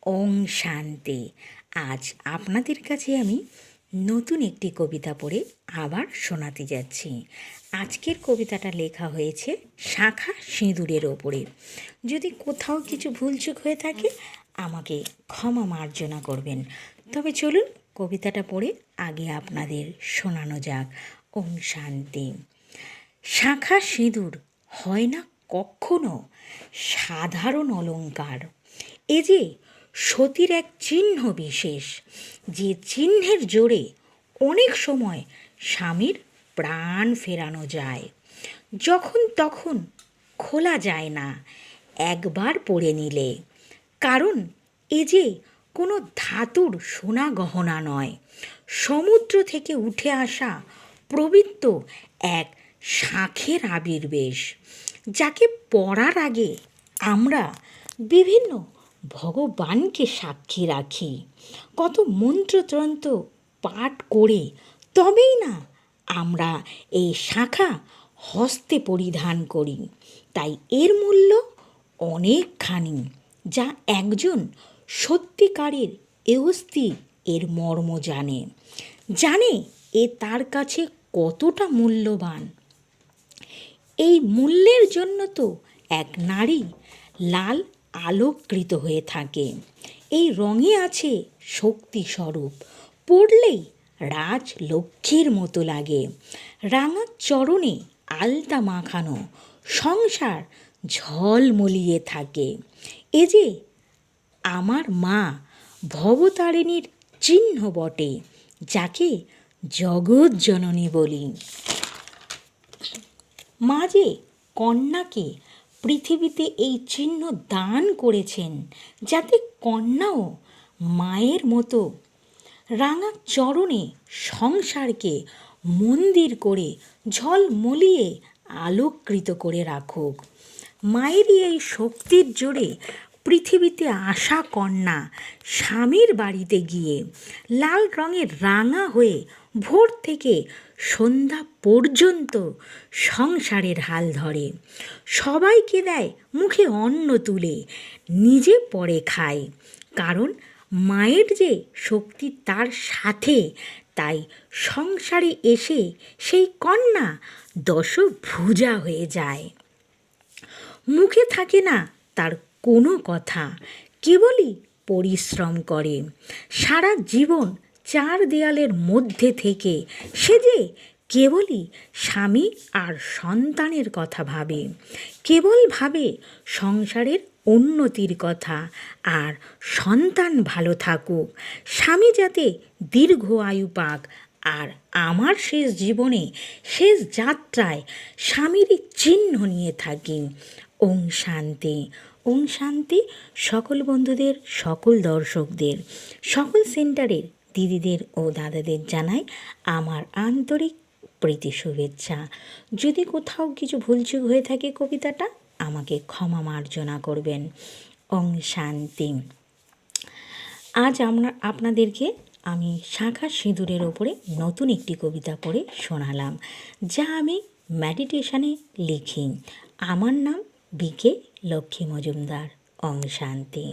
ওং শান্তি। আজ আপনাদের কাছে আমি নতুন একটি কবিতা পড়ে আবার শোনাতে যাচ্ছি। আজকের কবিতাটা লেখা হয়েছে শাখা সিঁদুরের ওপরে। যদি কোথাও কিছু ভুলচুক হয়ে থাকে আমাকে ক্ষমা মার্জনা করবেন। তবে চলুন কবিতাটা পড়ে আগে আপনাদের শোনানো যাক। ওং শান্তি। শাখা সিঁদুর হয় না কখনো সাধারণ অলংকার। এ যে সতীর এক চিহ্ন বিশেষ, যে চিহ্নের জোরে অনেক সময় স্বামীর প্রাণ ফেরানো যায়। যখন তখন খোলা যায় না একবার পরে নিলে, কারণ এ যে কোনো ধাতুর সোনা গহনা নয়, সমুদ্র থেকে উঠে আসা পবিত্র এক শাঁখের আবির্বেশ, যাকে পড়ার আগে আমরা বিভিন্ন ভগবানকে সাক্ষী রাখি, কত মন্ত্রতন্ত্র পাঠ করে তবেই না আমরা এই শাখা হস্তে পরিধান করি। তাই এর মূল্য অনেকখানি, যা একজন সত্যিকারের এহস্তি এর মর্ম জানে এ তার কাছে কতটা মূল্যবান। এই মূল্যের জন্য তো এক নারী লাল আলোকৃত হয়ে থাকে। এই রঙে আছে শক্তি স্বরূপ, পড়লেই রাজলক্ষ্মীর মতো লাগে। রাঙা চরণে আলতা মাখানো সংসার ঝলমলিয়ে থাকে। এ যে আমার মা ভবতারিণীর চিহ্ন বটে, যাকে জগৎ জননী বলি। মা যে কন্যাকে পৃথিবীতে এই চিহ্ন দান করেছেন, যাতে কন্যাও মায়ের মতো রাঙা চরণে সংসারকে মন্দির করে ঝলমলিয়ে আলোকৃত করে রাখুক। মায়েরই এই শক্তির জোরে পৃথিবীতে আসা কন্যা স্বামীর বাড়িতে গিয়ে লাল রঙের রাঙা হয়ে ভোর থেকে সন্ধ্যা পর্যন্ত সংসারের হাল ধরে, সবাইকে দেয় মুখে অন্ন তুলে, নিজে পরে খায়। কারণ মায়ের যে শক্তি তার সাথে, তাই সংসারে এসে সেই কন্যা দশভুজা হয়ে যায়। মুখে থাকে না তার কোনো কথা, কেবলই পরিশ্রম করে। সারা জীবন চার দেয়ালের মধ্যে থেকে সে যে কেবলই স্বামী আর সন্তানের কথা ভাবে, কেবল ভাবে সংসারের উন্নতির কথা আর সন্তান ভালো থাকুক, স্বামী যাতে দীর্ঘ আয়ু পাক। আর আমার শেষ জীবনে, শেষ যাত্রায় স্বামীরই চিহ্ন নিয়ে থাকি। ওং শান্তি। ওং শান্তি। সকল বন্ধুদের, সকল দর্শকদের, সকল সেন্টারের দিদিদের ও দাদাদের জানাই আমার আন্তরিক প্রীতি শুভেচ্ছা। যদি কোথাও কিছু ভুলচুক হয়ে থাকে কবিতাটা আমাকে ক্ষমা মার্জনা করবেন। ওং শান্তি। আজ আপনাদেরকে আমি শাখা সিঁদুরের ওপরে নতুন একটি কবিতা পড়ে শোনালাম, যা আমি মেডিটেশনে লিখি। আমার নাম বিকে লক্ষ্মী মজুমদার। ওং শান্তি।